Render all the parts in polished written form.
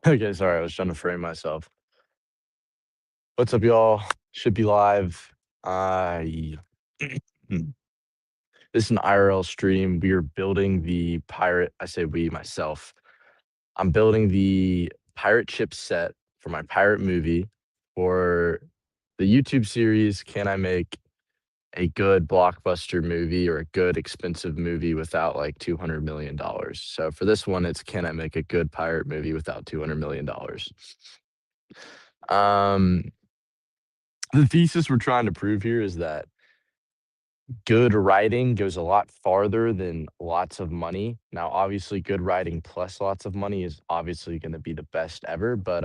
Okay, sorry, I was trying to frame myself. What's up, y'all? Should be live. I this is an IRL stream. We are building the pirate. I say we myself. I'm building the pirate chip set for my pirate movie for the YouTube series. Can I make a good blockbuster movie or a good expensive movie without like $200 million? So for this one, it's can I make a good pirate movie without $200 million? Um, the thesis we're trying to prove here is that good writing goes a lot farther than lots of money. Now, obviously, good writing plus lots of money is obviously going to be the best ever, but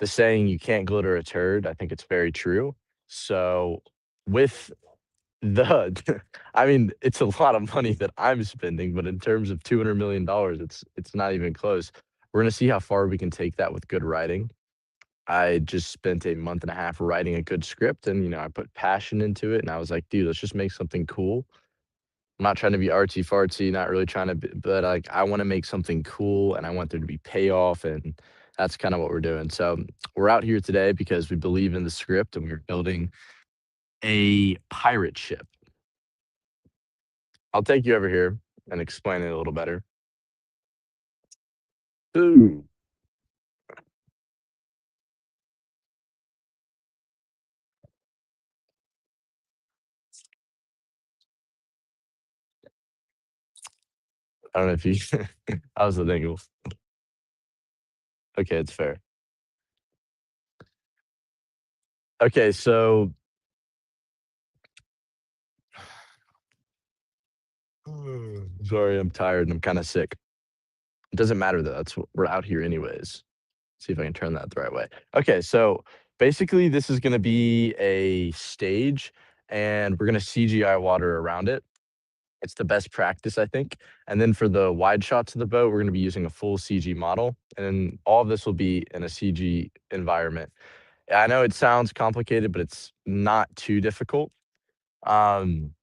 the saying "you can't glitter a turd," I think it's very true. So, with the, I mean, it's a lot of money that I'm spending, but in terms of $200 million, it's not even close. We're gonna see how far we can take that with good writing. I just spent a month and a half writing a good script and, I put passion into it and I was like, "Dude, let's just make something cool." I'm not trying to be artsy fartsy, not really trying to b but, like, I wanna make something cool and I want there to be payoff, and that's kinda what we're doing. So, we're out here today because we believe in the script and we're building a pirate ship. I'll take you over here and explain it a little better. Ooh. I don't know if you how's the angle? Okay, it's fair. Okay, so sorry, I'm tired and I'm kinda sick. It doesn't matter though, that's what we're out here anyways. See if I can turn that the right way. Okay, so basically this is gonna be a stage and we're gonna CGI water around it. It's the best practice, I think. And then for the wide shots of the boat, we're gonna be using a full CG model, and then all of this will be in a CG environment. I know it sounds complicated, but it's not too difficult. Um,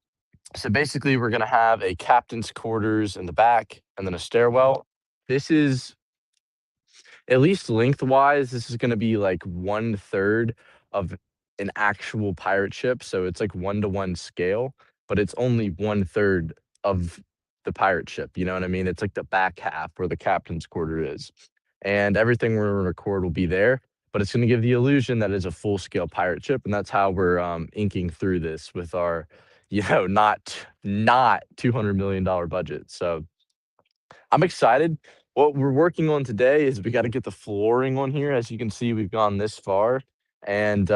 so basically, we're gonna have a captain's quarters in the back and then a stairwell. This is at least lengthwise, this is gonna be like 1/3 of an actual pirate ship, so it's like 1-to-1 scale, but it's only 1/3 of the pirate ship, you know what I mean? It's like the back half where the captain's quarter is, and everything we're gonna record will be there, but it's gonna give the illusion that it's a full-scale pirate ship, and that's how we're, inking through this with our, not $200 million budget, so I'm excited. What we're working on today is we gotta get the flooring on here. As you can see, we've gone this far, and,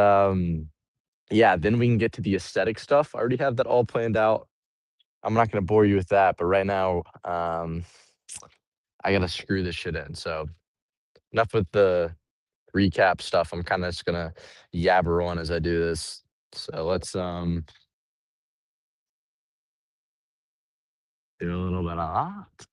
yeah, then we can get to the aesthetic stuff. I already have that all planned out. I'm not gonna bore you with that, but right now, I gotta screw this shit in, so enough with the recap stuff. I'm kinda just gonna yabber on as I do this. So let's, do a little bit of that.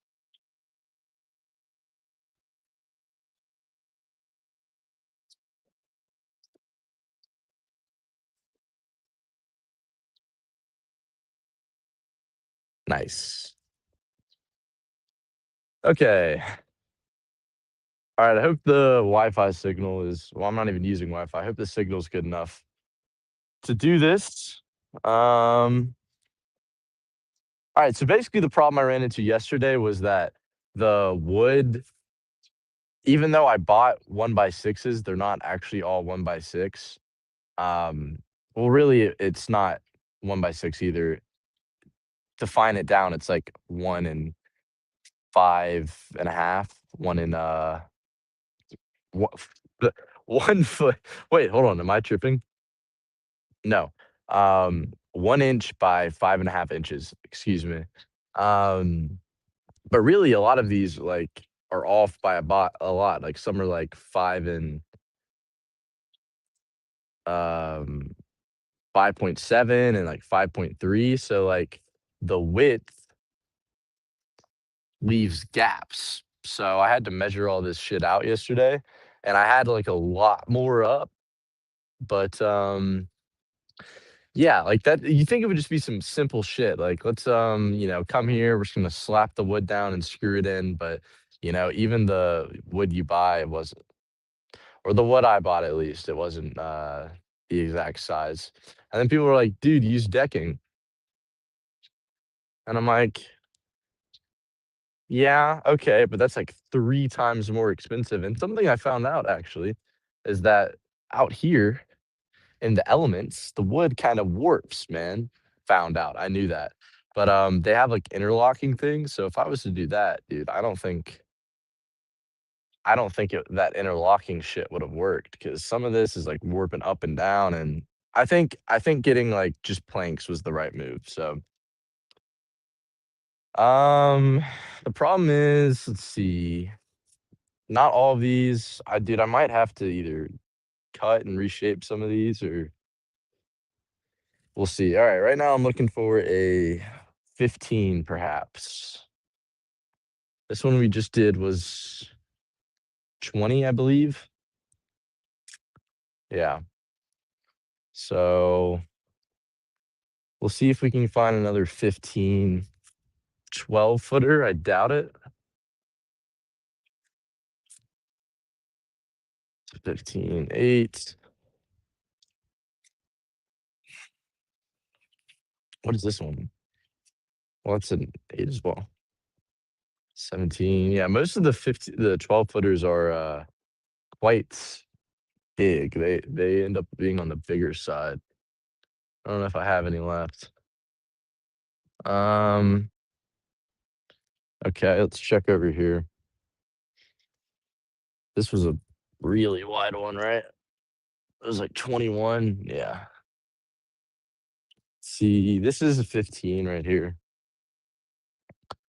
Nice. Okay. Alright, I hope the Wi-Fi signal is well, I'm not even using Wi-Fi. I hope the signal is good enough to do this. Alright, so basically the problem I ran into yesterday was that the wood, even though I bought 1 by 6s, they're not actually all 1 by 6. Well, really, it's not 1 by 6 either. To fine it down, it's like 1 and 5.5, 1 and, wha the 1 foot wait, hold on, am I tripping? No. 1 inch by 5.5 inches, excuse me. Um, but really a lot of these, like, are off by a lot, like, some are, like, 5 and, um, 5.7 and, like, 5.3, so, like, the width leaves gaps. So, I had to measure all this shit out yesterday, and I had, like, a lot more up, but, yeah, like that you think it would just be some simple shit, like, let's, come here, we're just gonna slap the wood down and screw it in, but You know, even the wood you buy wasn't, or the wood I bought at least, it wasn't the exact size. And then people were like, dude, use decking. And I'm like, yeah, okay, but that's like 3 times more expensive. And something I found out actually is that out here in the elements, the wood kind of warps, man. Found out. I knew that. But they have like interlocking things. So if I was to do that, dude, I don't think that interlocking shit would have worked because some of this is like warping up and down, and I think getting like just planks was the right move. So um the problem is, let's see, not all of these. I might have to either cut and reshape some of these, or we'll see. All right, right now I'm looking for a 15 perhaps. This one we just did was 20, I believe. Yeah. So we'll see if we can find another 15, 12 footer. I doubt it. 15, 8. What is this one? Well, it's an 8 as well. 17. Yeah, most of the 12 footers are quite big. They end up being on the bigger side. I don't know if I have any left. Um, okay, let's check over here. This was a really wide one, right? It was like 21. Yeah. See, this is a 15 right here.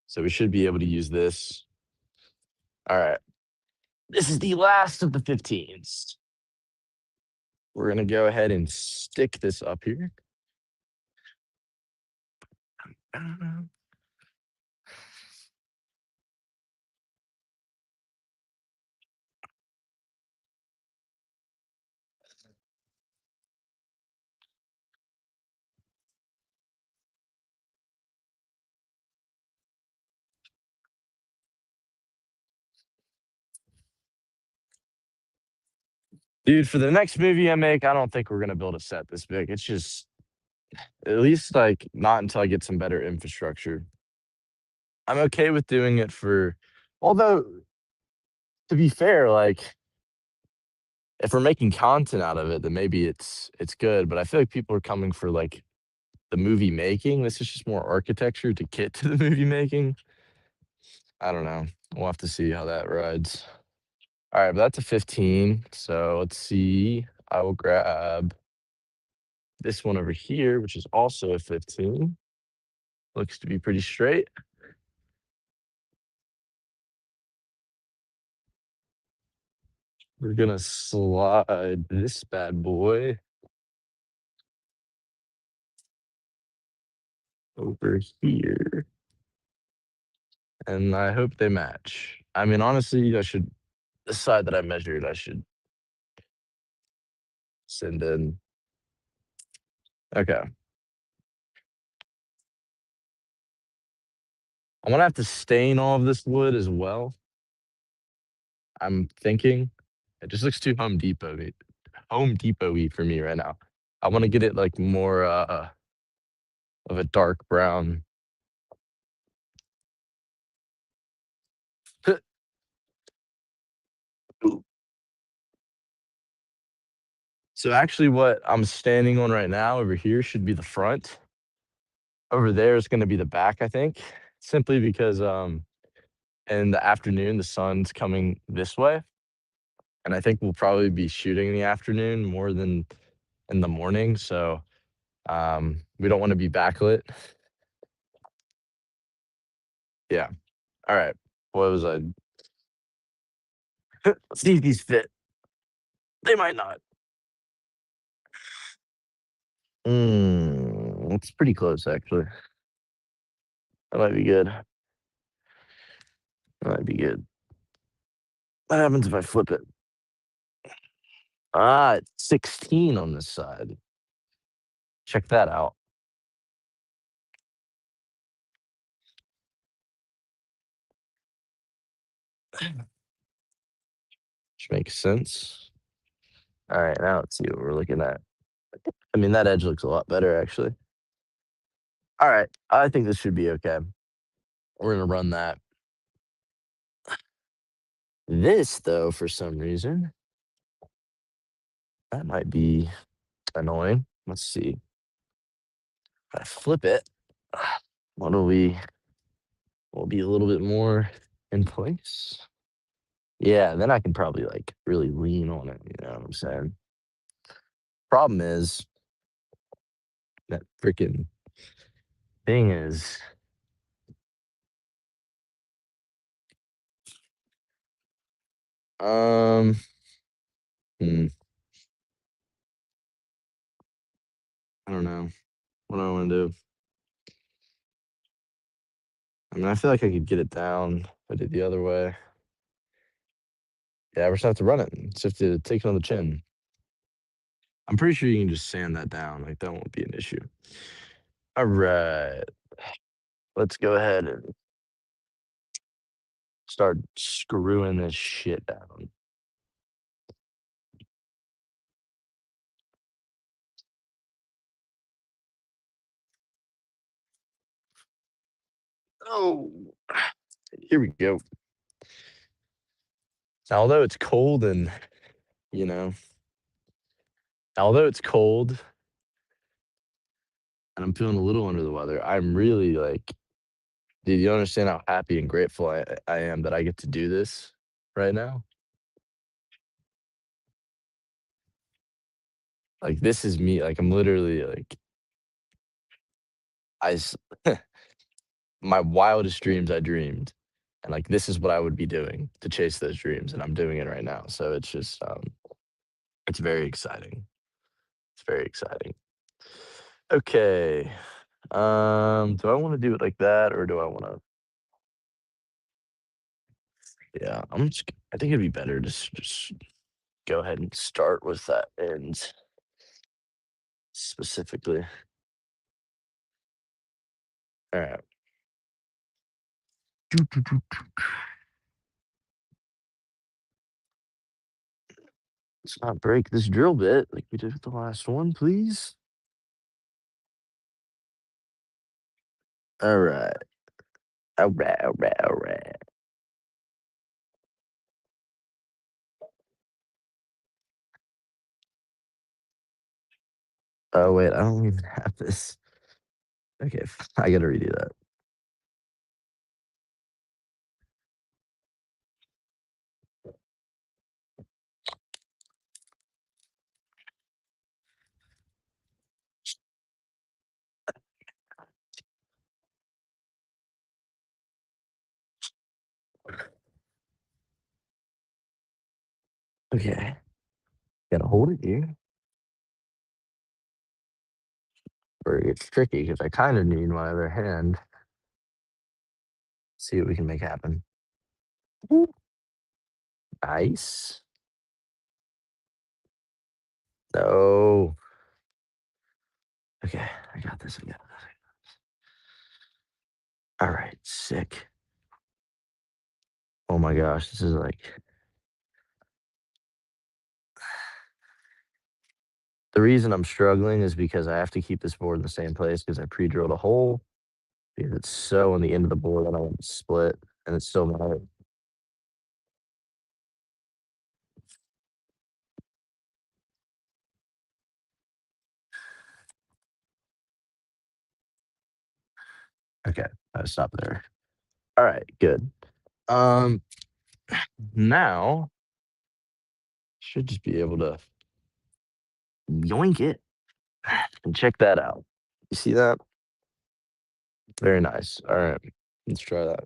So we should be able to use this. All right. This is the last of the 15s. We're going to go ahead and stick this up here. Dude, for the next movie I make, I don't think we're going to build a set this big. It's just, at least like not until I get some better infrastructure. I'm okay with doing it for, although to be fair, like if we're making content out of it, then maybe it's good. But I feel like people are coming for like the movie making. This is just more architecture to get to the movie making. I don't know. We'll have to see how that rides. All right, but that's a 15. So let's see. I will grab this one over here, which is also a 15. Looks to be pretty straight. We're gonna slide this bad boy over here. And I hope they match. I mean, honestly, I should, the side that I measured, I should send in. Okay. I'm gonna have to stain all of this wood as well. I'm thinking. It just looks too Home Depot-y for me right now. I want to get it like more of a dark brown. So actually what I'm standing on right now over here should be the front. Over there is gonna be the back, I think, simply because in the afternoon the sun's coming this way, and I think we'll probably be shooting in the afternoon more than in the morning. So we don't want to be backlit. Yeah. All right. What was I? Let's see if these fit. They might not. It's pretty close actually. That might be good. That might be good. What happens if I flip it? Ah, it's 16 on this side. Check that out. Which makes sense. All right, now let's see what we're looking at. I mean, that edge looks a lot better, actually. All right, I think this should be okay. We're gonna run that. This, though, for some reason, that might be annoying. Let's see. If I flip it, what'll will be a little bit more in place? Yeah, then I can probably like really lean on it. You know what I'm saying? Problem is that freaking thing is um hmm, I don't know. What do I want to do? I mean, I feel like I could get it down. If I did the other way. Yeah, we're just have to run it. Just have to take it on the chin. I'm pretty sure you can just sand that down. Like that won't be an issue. All right. Let's go ahead and start screwing this shit down. Oh, here we go. Although it's cold and, you know, although it's cold and I'm feeling a little under the weather, I'm really like, dude, you don't understand how happy and grateful I am that I get to do this right now. Like, this is me. Like, I'm literally like, I, s- my wildest dreams I dreamed. And like, this is what I would be doing to chase those dreams. And I'm doing it right now. So it's just, it's very exciting. It's very exciting. Okay. Do I want to do it like that or do I want to? Yeah, I think it'd be better to just go ahead and start with that end specifically. All right. Let's not break this drill bit like we did with the last one, please. All right. All right. All right. All right. Oh wait, I don't even have this. Okay, I gotta redo that. Okay, gotta hold it here. Or it gets tricky because I kind of need my other hand. See what we can make happen. Ooh, nice. No. Okay, I got this. I got this. All right, sick. Oh my gosh, this is like the reason I'm struggling is because I have to keep this board in the same place because I pre-drilled a hole because it's so on the end of the board that I want to split and it's still not. Okay, I stop there. All right, good. Um, now should just be able to yoink it and check that out. You see that? Very nice. All right, let's try that.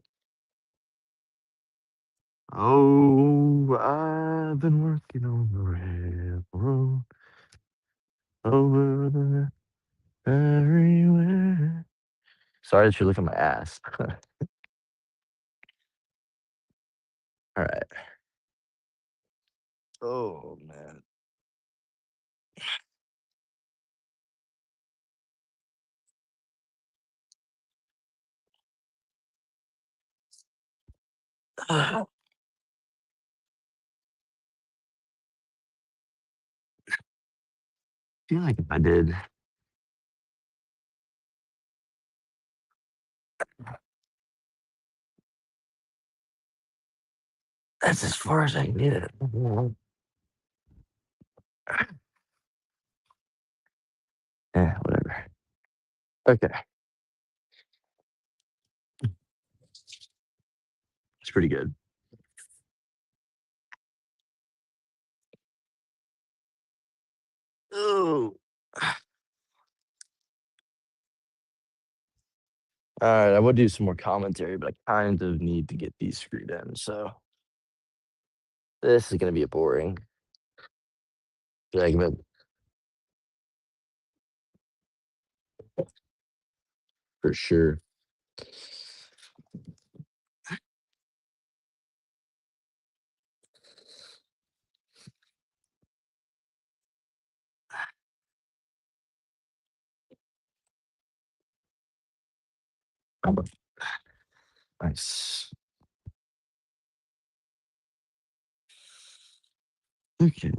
Oh, I've been working on the railroad over the everywhere. Sorry that you're looking at my ass. All right. Oh man. feel like if I did, that's as far as I can get it. Yeah, whatever. Okay, it's pretty good. Oh. All right, I would do some more commentary, but I kind of need to get these screwed in. So this is going to be a boring segment for sure. Nice. Okay.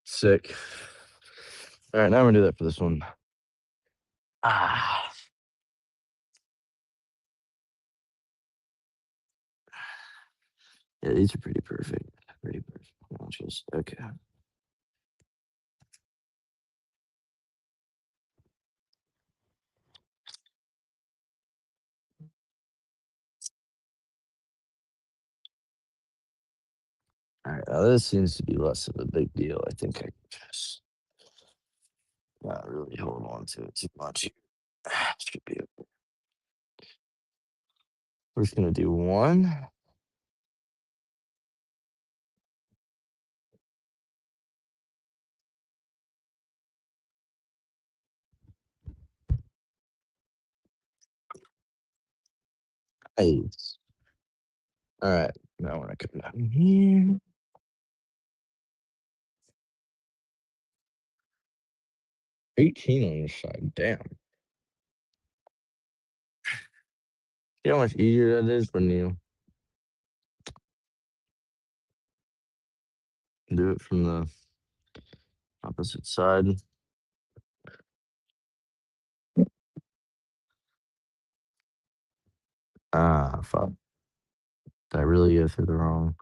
Sick. All right, now I'm gonna do that for this one. Ah, yeah, these are pretty perfect. Pretty perfect launches. Okay. All right, now this seems to be less of a big deal. I think I can just not really hold on to it too much. Should be. We're just gonna do one. Nice. All right, now when I come down here. 18 on this side. Damn. See how much easier that is when you do it from the opposite side. Ah, fuck. Did I really go through the wrong?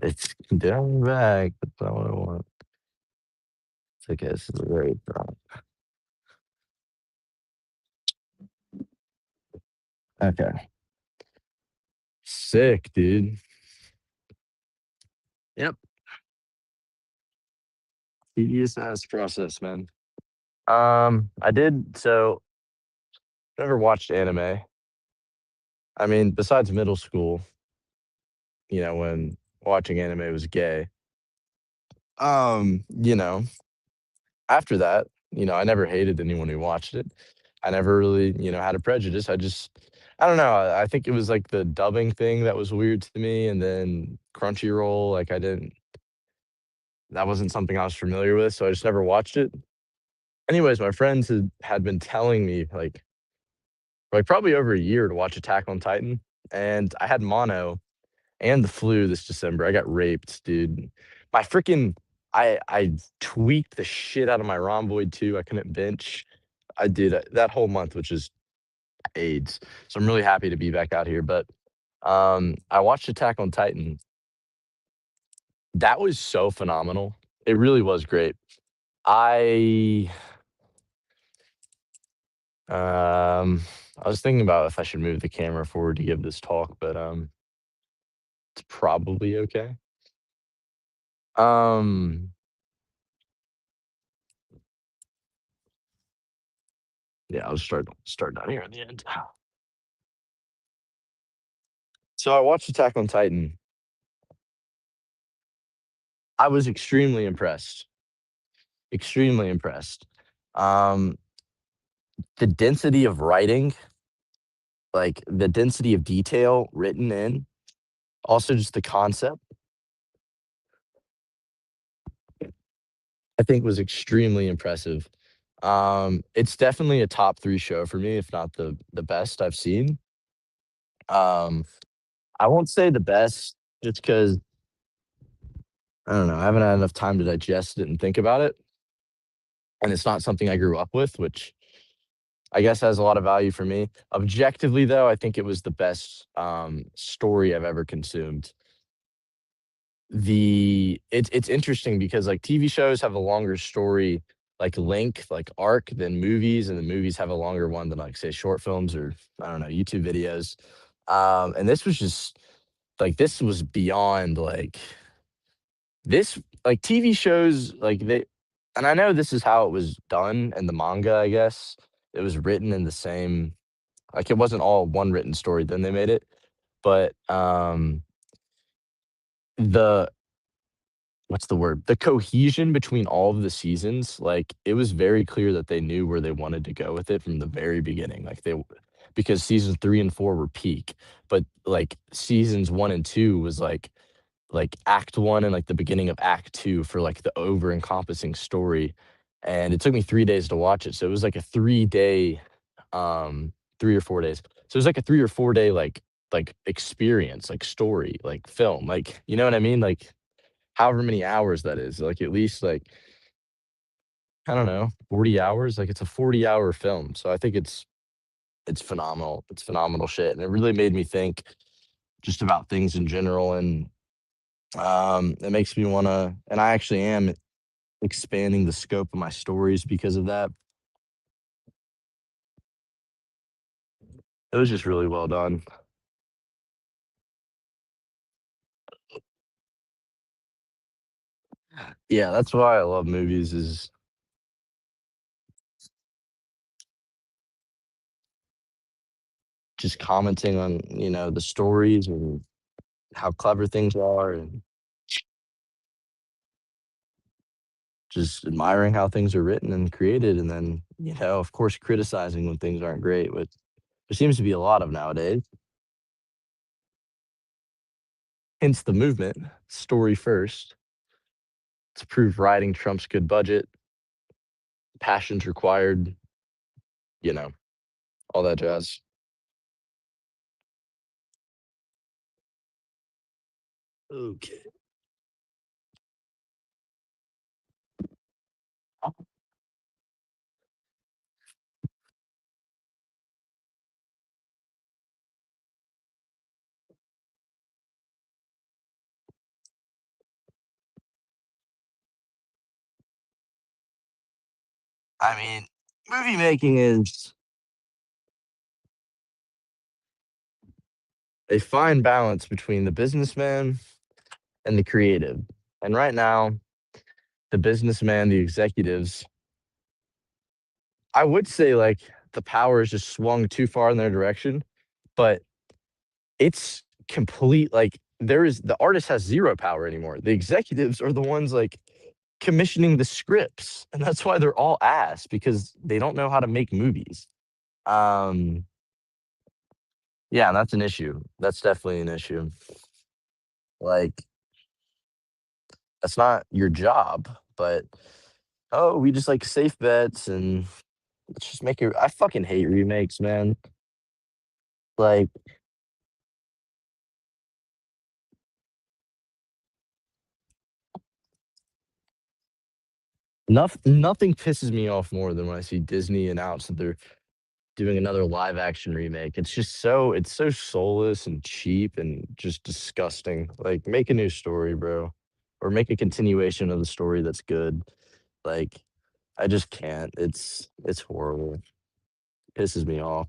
It's down back. That's not what I want. It's okay. This is a very wrong. Okay. Sick, dude. Yep. Tedious ass process, man. I did so never watched anime. I mean, besides middle school, when watching anime was gay. You know, after that, I never hated anyone who watched it. I never really, had a prejudice. I don't know. I think it was like the dubbing thing that was weird to me, and then Crunchyroll. Like that wasn't something I was familiar with, so I just never watched it. Anyways, my friends had been telling me like probably over a year to watch Attack on Titan, and I had mono and the flu this December. I got raped, dude. My freaking I tweaked the shit out of my rhomboid too. I couldn't bench. I did that whole month, which is AIDS. So I'm really happy to be back out here. But I watched Attack on Titan. That was so phenomenal. It really was great. I um I was thinking about if I should move the camera forward to give this talk, but it's probably okay. Um yeah, I'll start down here at the end. So I watched Attack on Titan. I was extremely impressed. Extremely impressed. Um, the density of writing, like the density of detail written in, also just the concept. I think was extremely impressive. It's definitely a top 3 show for me, if not the best I've seen. Um, I won't say the best just because I don't know, I haven't had enough time to digest it and think about it, and it's not something I grew up with, which I guess has a lot of value for me. Objectively, though, I think it was the best, story I've ever consumed. It's interesting because, like, TV shows have a longer story, like, length, like, arc than movies, and the movies have a longer one than, like, say, short films or, I don't know, YouTube videos. And this was just like, this was beyond, like this like, TV shows, like, they and I know this is how it was done in the manga, I guess. It was written in the same like, it wasn't all one written story, then they made it, but, the what's the word? The cohesion between all of the seasons, like, it was very clear that they knew where they wanted to go with it from the very beginning, like, because seasons 3 and 4 were peak, but, like, seasons 1 and 2 was, like, act 1 and, like, the beginning of act 2 for, like, the over-encompassing story, and it took me 3 days to watch it, so it was like a 3-day, 3 or 4 days. So it was like a 3 or 4-day, like, experience, like, story, like, film, like, you know what I mean? Like, however many hours that is, like, at least, like, I don't know, 40 hours? Like, it's a 40-hour film, so I think it's phenomenal. It's phenomenal shit, and it really made me think just about things in general, and, it makes me wanna and I actually am expanding the scope of my stories because of that. It was just really well done. Yeah, that's why I love movies is just commenting on, the stories and how clever things are and just admiring how things are written and created, and then, of course, criticizing when things aren't great, which there seems to be a lot of nowadays. Hence the movement, story first, to prove writing trumps good budget, passions required, you know, all that jazz. Okay. I mean, movie making is a fine balance between the businessman and the creative. And right now, the businessman, the executives, I would say like the power has just swung too far in their direction, but it's complete like the artist has zero power anymore. The executives are the ones like commissioning the scripts, and that's why they're all ass because they don't know how to make movies. Um, yeah, that's an issue. That's definitely an issue. Like that's not your job, but oh, we just like safe bets and let's just make it. I fucking hate remakes, man. Like nothing pisses me off more than when I see Disney announce that they're doing another live action remake. It's so soulless and cheap and just disgusting. Like make a new story, bro. Or make a continuation of the story that's good. Like I just can't. It's horrible. Pisses me off.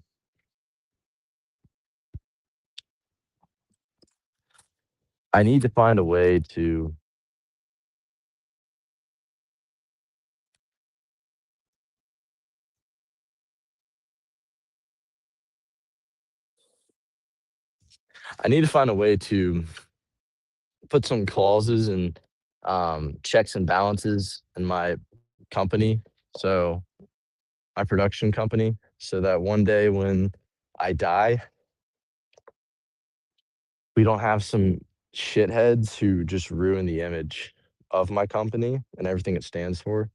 I need to find a way to I need to find a way to put some clauses and checks and balances in my company. So my production company, so that one day when I die, we don't have some shitheads who just ruin the image of my company and everything it stands for.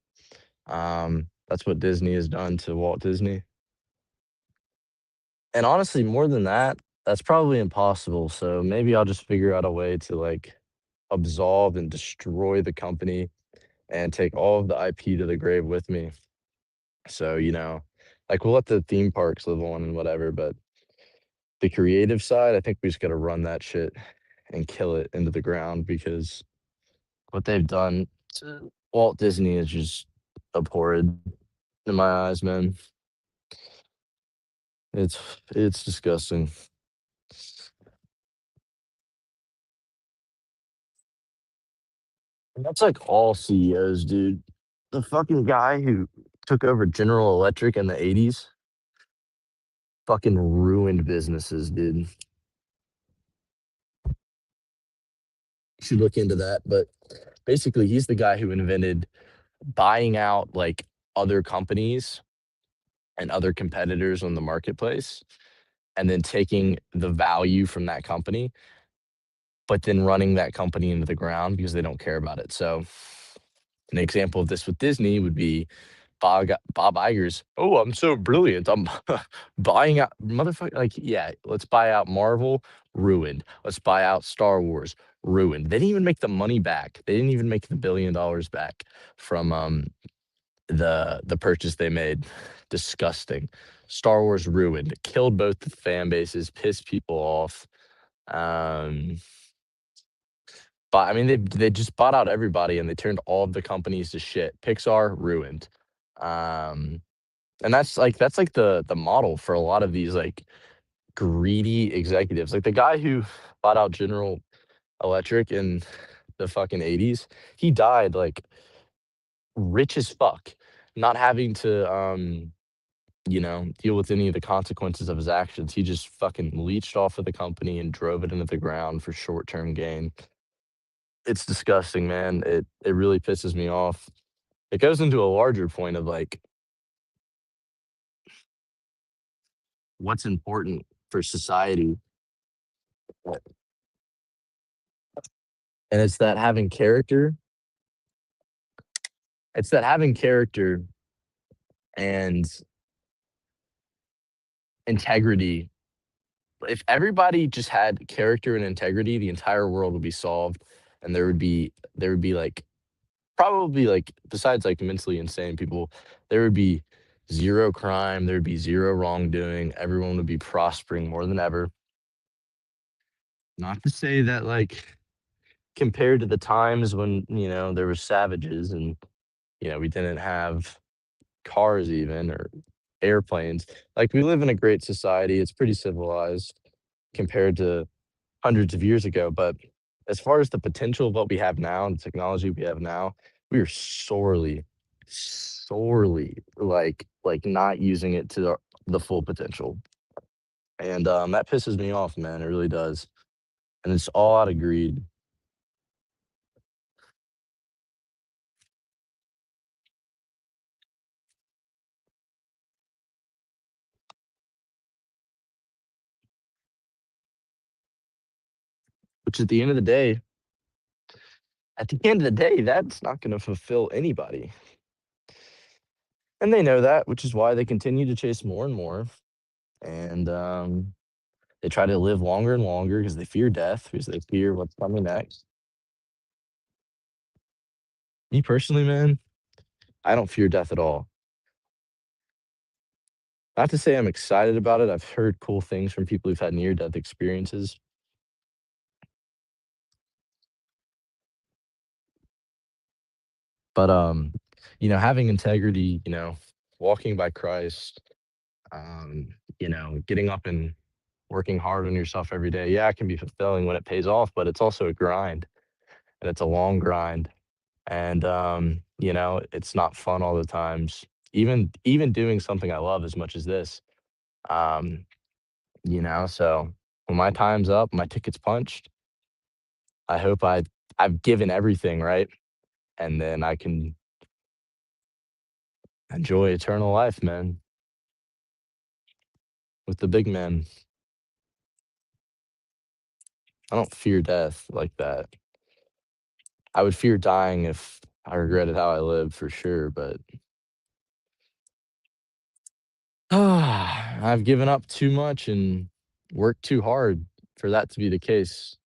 That's what Disney has done to Walt Disney. And honestly, more than that, that's probably impossible. So maybe I'll just figure out a way to like absolve and destroy the company and take all of the IP to the grave with me. So, like we'll let the theme parks live on and whatever, but the creative side, I think we just got to run that shit and kill it into the ground because what they've done to Walt Disney is just abhorred in my eyes, man. It's disgusting. And that's like all CEOs, dude. The fucking guy who took over General Electric in the 80s fucking ruined businesses, dude. You should look into that. But basically, he's the guy who invented buying out like other companies and other competitors on the marketplace and then taking the value from that company, but then running that company into the ground because they don't care about it. So, an example of this with Disney would be Bob Iger's, "Oh, I'm so brilliant. I'm buying out motherfucker." Like, yeah, let's buy out Marvel, ruined. Let's buy out Star Wars, ruined. They didn't even make the money back. They didn't even make the $1 billion back from the purchase they made. Disgusting. Star Wars ruined. Killed both the fan bases, pissed people off. Um, but I mean, they just bought out everybody and they turned all of the companies to shit. Pixar ruined. Um, and that's like the model for a lot of these like greedy executives. Like the guy who bought out General Electric in the fucking 80s, he died like rich as fuck, not having to deal with any of the consequences of his actions. He just fucking leached off of the company and drove it into the ground for short-term gain. It's disgusting, man. It really pisses me off. It goes into a larger point of like what's important for society. And it's that having character and integrity. If everybody just had character and integrity, the entire world would be solved and there would be like probably like besides like mentally insane people, there would be zero crime, there would be zero wrongdoing, everyone would be prospering more than ever. Not to say that like compared to the times when, there were savages and we didn't have cars even or airplanes. Like we live in a great society. It's pretty civilized compared to hundreds of years ago. But as far as the potential of what we have now and the technology we have now, we are sorely, sorely like not using it to the full potential. And that pisses me off, man. It really does. And it's all out of greed, which at the end of the day, that's not going to fulfill anybody. And they know that, which is why they continue to chase more and more. And they try to live longer and longer because they fear death, because they fear what's coming next. Me personally, man, I don't fear death at all. Not to say I'm excited about it. I've heard cool things from people who've had near death experiences. But having integrity, walking by Christ, getting up and working hard on yourself every day. Yeah, it can be fulfilling when it pays off, but it's also a grind and it's a long grind. And it's not fun all the times. Even doing something I love as much as this. Um, so when my time's up, my ticket's punched, I hope I've given everything, right? And then I can enjoy eternal life, man, with the big man. I don't fear death like that. I would fear dying if I regretted how I lived for sure, but I've given up too much and worked too hard for that to be the case.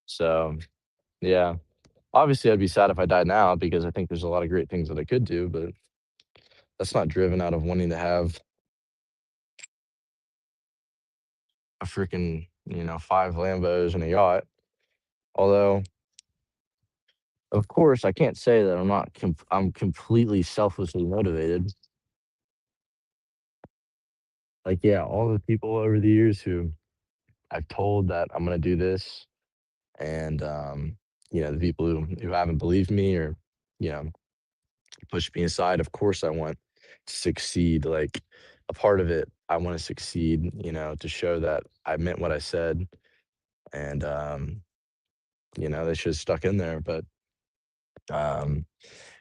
So, yeah. Obviously, I'd be sad if I died now because I think there's a lot of great things that I could do, but that's not driven out of wanting to have a freaking, 5 Lambos and a yacht. Although, of course, I can't say that I'm not I'm completely selflessly motivated. Like, yeah, all the people over the years who I've told that I'm gonna do this and, the people who haven't believed me or, you know, pushed me aside, of course, I want to succeed. Like, a part of it, I wanna succeed, to show that I meant what I said, and, they should've stuck in there, but, um,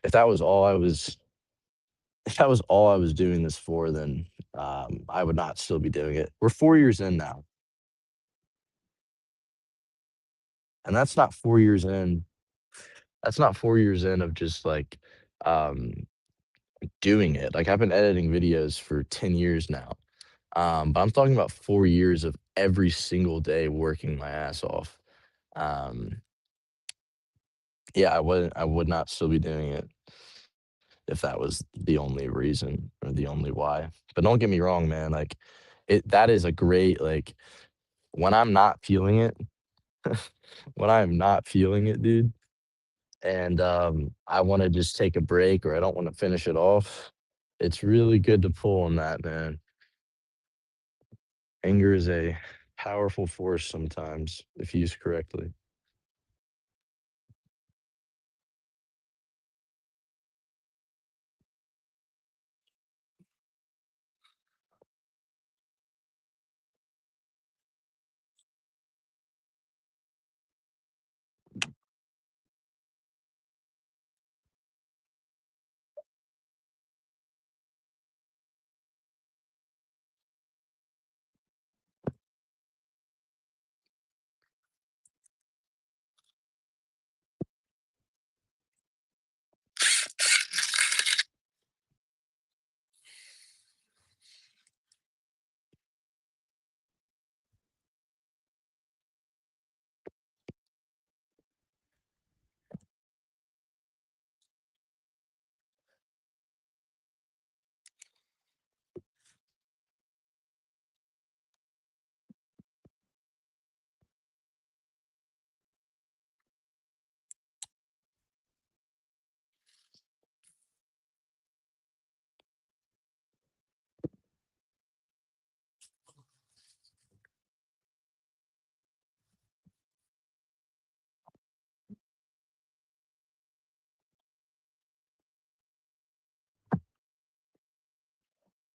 if that was all I was if that was all I was doing this for, then, I would not still be doing it. We're 4 years in now, and that's not 4 years in of just, like, um, doing it. Like, I've been editing videos for 10 years now, but I'm talking about 4 years of every single day working my ass off. Um, yeah, I would not still be doing it if that was the only reason or the only why. But don't get me wrong, man, like, that is a great, like when I'm not feeling it when I am not feeling it, dude, and, I wanna just take a break or I don't wanna finish it off, it's really good to pull on that, man. Anger is a powerful force sometimes if used correctly.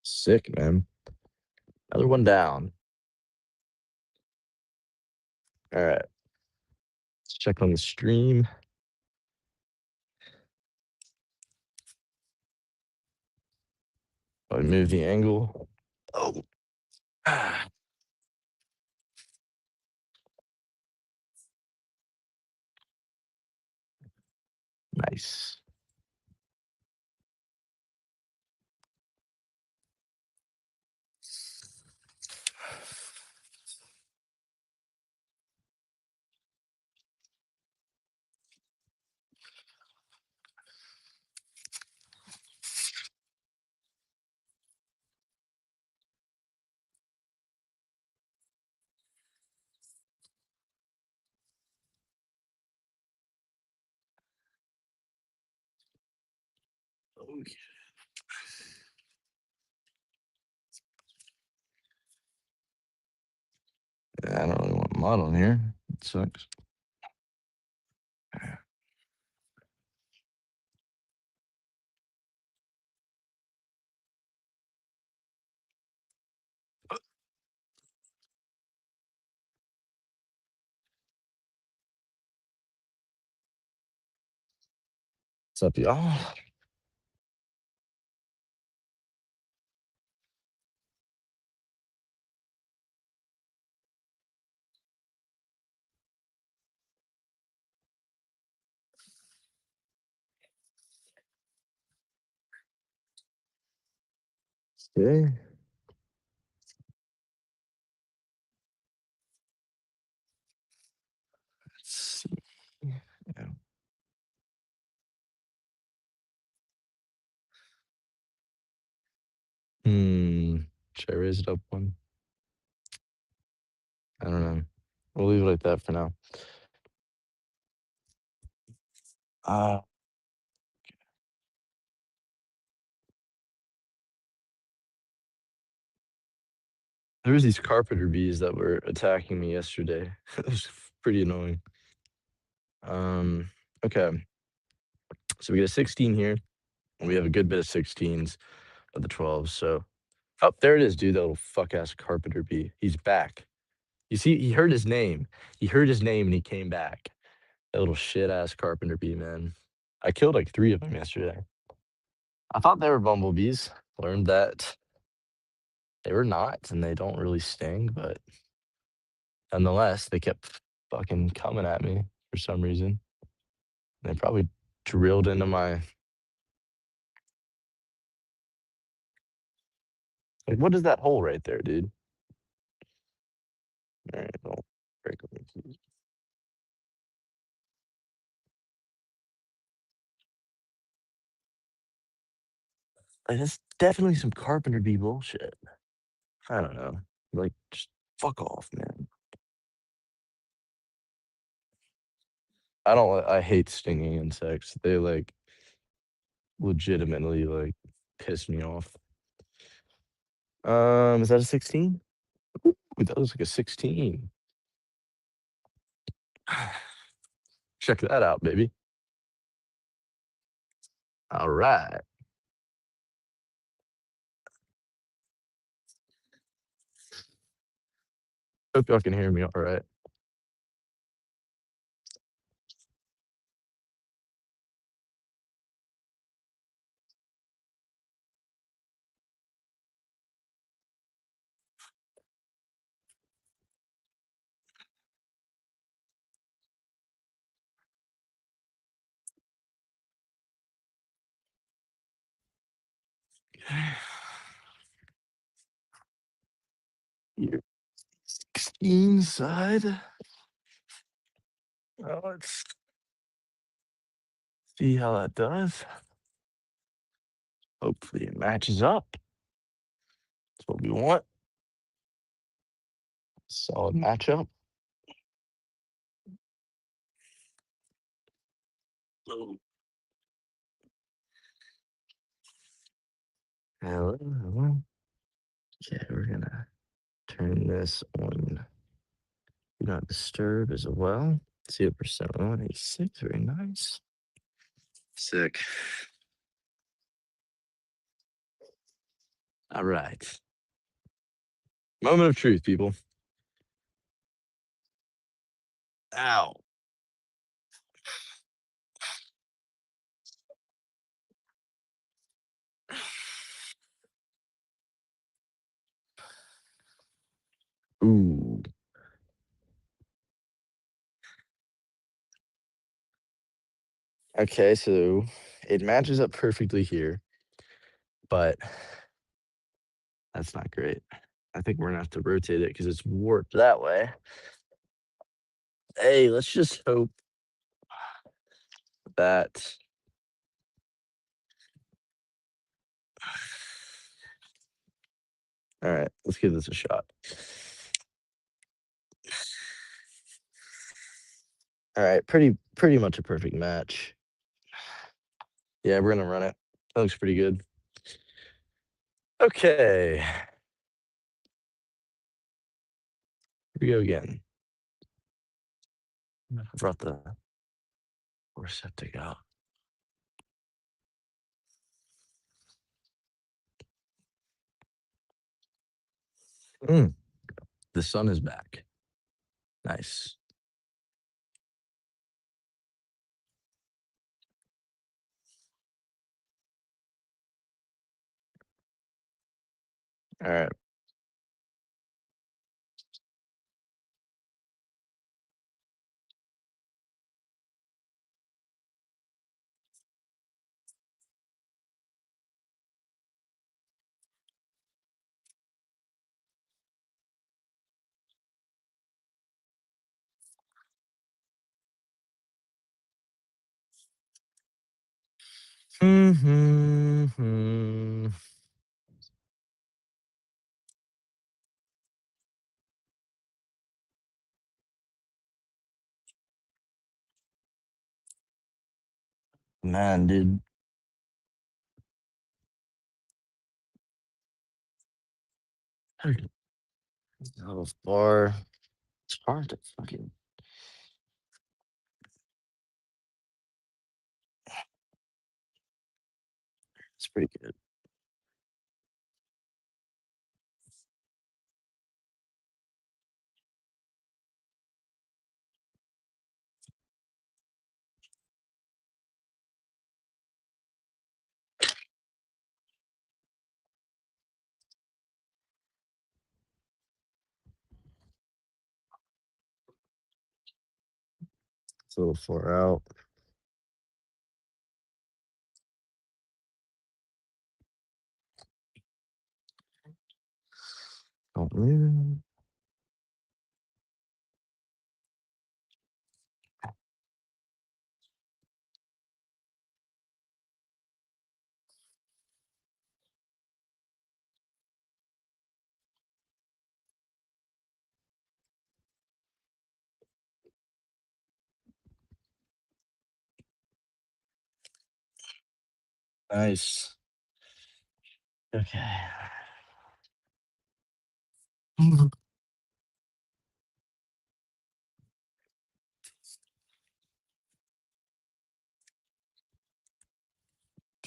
Sick, man. Another one down. Alright, let's check on the stream. I move the angle. Oh, ah, nice. Okay. Yeah, I don't really want mud on here. It sucks. What's up, y'all? Okay. Let's see. Yeah. Should I raise it up one? I don't know. We'll leave it like that for now. Uh, there was these carpenter bees that were attacking me yesterday. It was pretty annoying. Okay. So we get a 16 here, and we have a good bit of 16s of the 12s. So, oh, there it is, dude. That little fuck ass carpenter bee. He's back. You see, he heard his name. He heard his name and he came back. That little shit ass carpenter bee, man. I killed like 3 of them yesterday. I thought they were bumblebees. Learned that they were not, and they don't really sting, but nonetheless, they kept fucking coming at me for some reason. They probably drilled into my like, what is that hole right there, dude? All right, don't break them, please. Like, that's definitely some carpenter bee bullshit. I don't know. Like, just fuck off, man. I don't. I hate stinging insects. They like legitimately like piss me off. Is that a 16? Ooh, that looks like a 16. Check that out, baby. All right. Hope y'all can hear me all right. Here, 16 side. Let's see how that does. Hopefully it matches up. That's what we want. Solid matchup. Boom. Hello, hello. Okay, we're gonna turn this on do not disturb as well. 0% 186. Very nice. Sick. All right. Moment of truth, people. Ow. Ooh. Okay, so it matches up perfectly here, but that's not great. I think we're gonna have to rotate it because it's warped that way. Hey, let's just hope that all right, let's give this a shot. All right, pretty much a perfect match. Yeah, we're gonna run it. That looks pretty good. Okay. Here we go again. I brought the receptacle out. Mm, the sun is back. Nice. All right. Mm-hmm. Man, dude. How far? It's hard to fucking. It's pretty good. It's a little far out. Oh, man. Nice. Okay.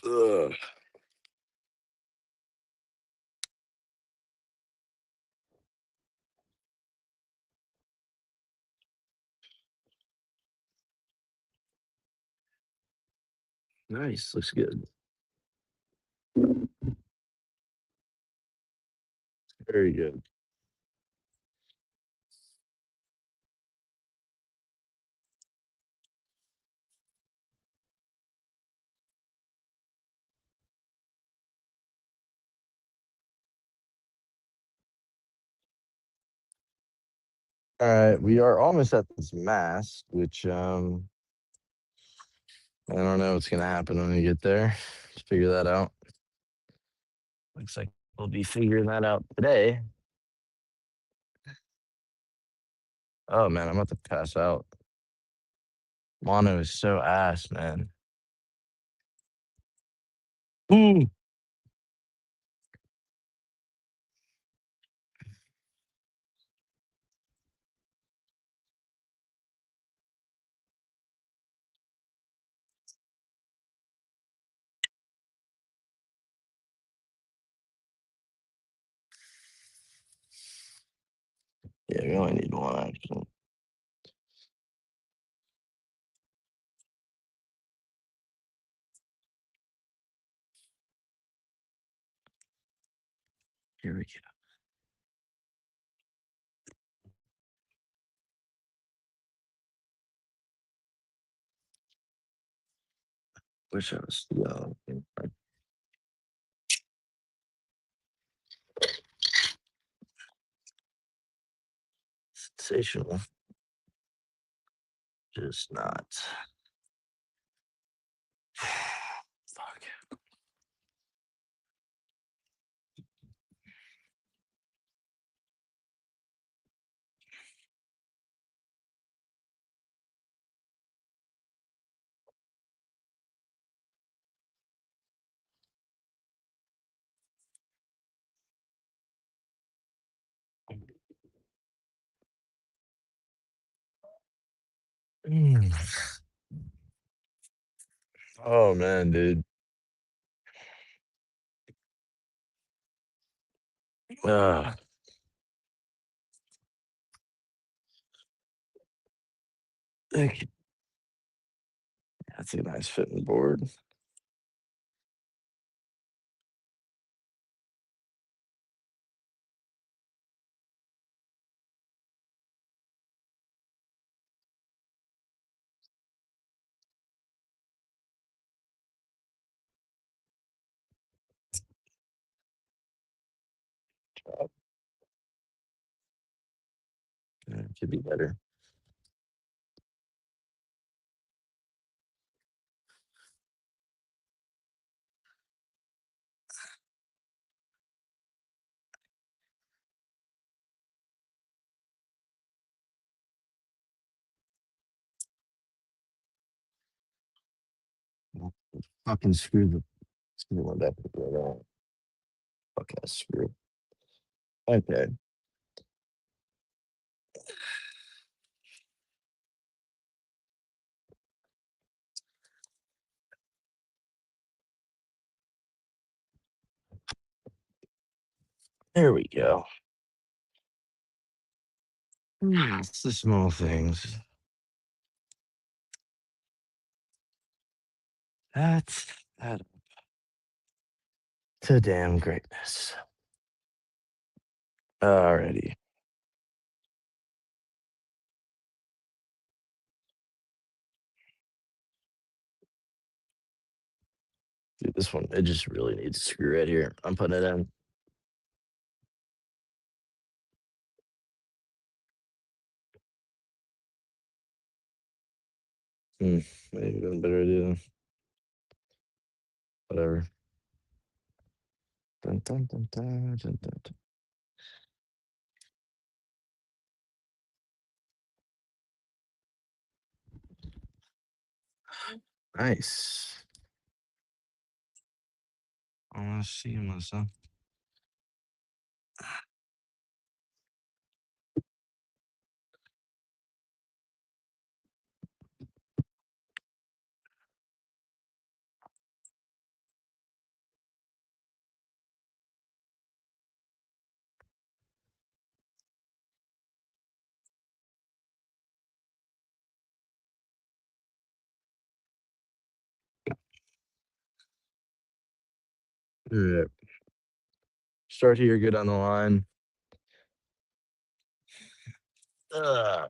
Ugh. Nice. Looks good. Very good. All right, we are almost at this mask, which I don't know what's gonna happen when we get there. Let's figure that out. Looks like we'll be figuring that out today. Oh man, I'm about to pass out. Mono is so ass, man. Ooh. Yeah, we only need one actually. Here we go. Wish I was young. Sensational. Just not. Fuck. Mm. Oh man, dude. Ugh. Thank you. That's a nice fitting board. Yeah, it could be better. Fucking screw the screw one back. Okay, screw. Okay. There we go. It's the small things. That's that to damn greatness. Alrighty. Dude, this one, it just really needs a screw right here. I'm putting it in. Maybe a better idea. Whatever. Dun, dun, dun, dun, dun, dun, dun. Nice. I want to see Melissa. Yeah. Start here, good on the line. Ugh.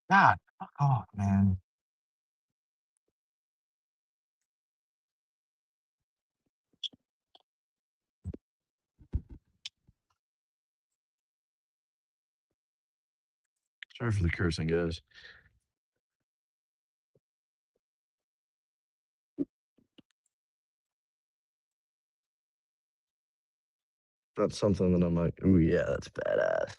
God, oh man. Sorry for the cursing, guys. That's something that I'm like, ooh, yeah, that's badass.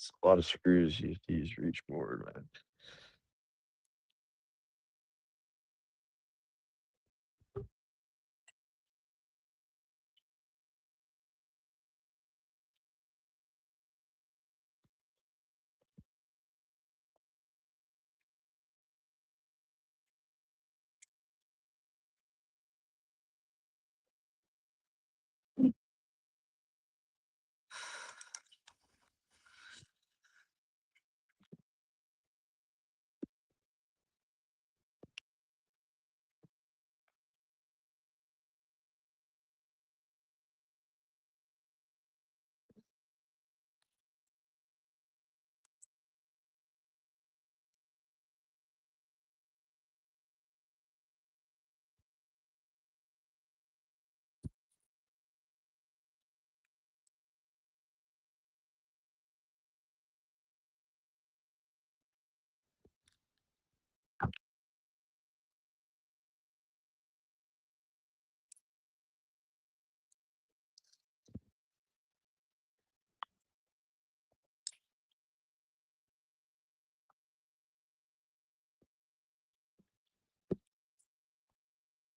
It's a lot of screws you have to use for each board, man.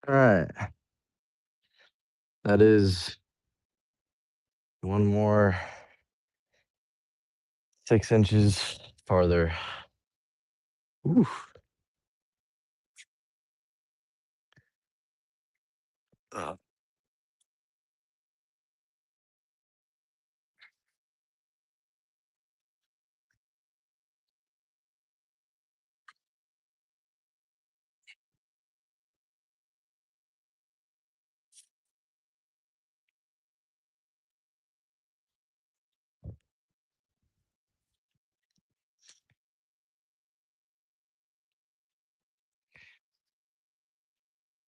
All right. That is one more 6 inches farther. Oof. Uh,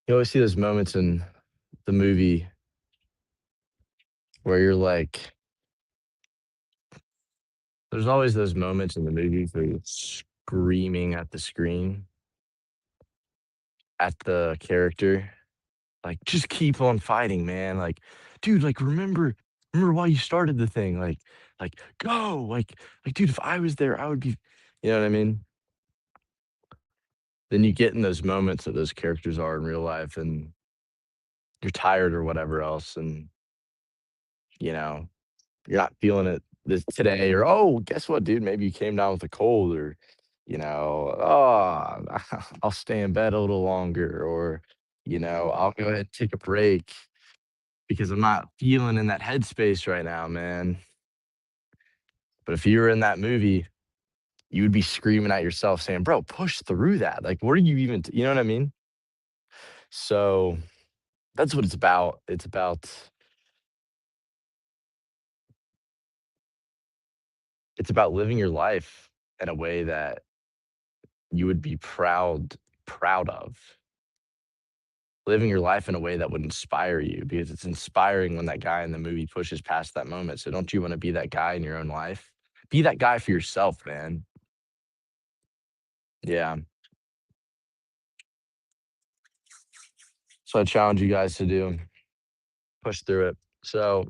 you always see those moments in the movie where you're like, there's always those moments in the movie where you're screaming at the screen, at the character, like, just keep on fighting, man. Like, dude, like, remember why you started the thing. Like, go. Like, dude, if I was there, I would be, you know what I mean? Then you get in those moments that those characters are in real life and you're tired or whatever else. And, you know, you're not feeling it this today, or oh, guess what, dude? Maybe you came down with a cold, or oh, I'll stay in bed a little longer, or I'll go ahead and take a break because I'm not feeling in that headspace right now, man. But if you were in that movie, you would be screaming at yourself, saying, "Bro, push through that! Like, what are you even?" You know what I mean? So that's what it's about. It's about living your life in a way that you would be proud of, living your life in a way that would inspire you, because it's inspiring when that guy in the movie pushes past that moment. So don't you want to be that guy in your own life? Be that guy for yourself, man. Yeah. So I challenge you guys to do, push through it. So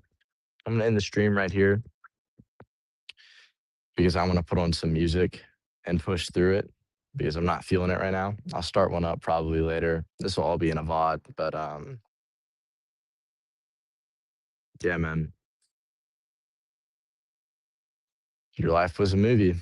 I'm gonna end the stream right here because I want to put on some music and push through it because I'm not feeling it right now. I'll start one up probably later. This will all be in a VOD, but yeah, man. Your life was a movie.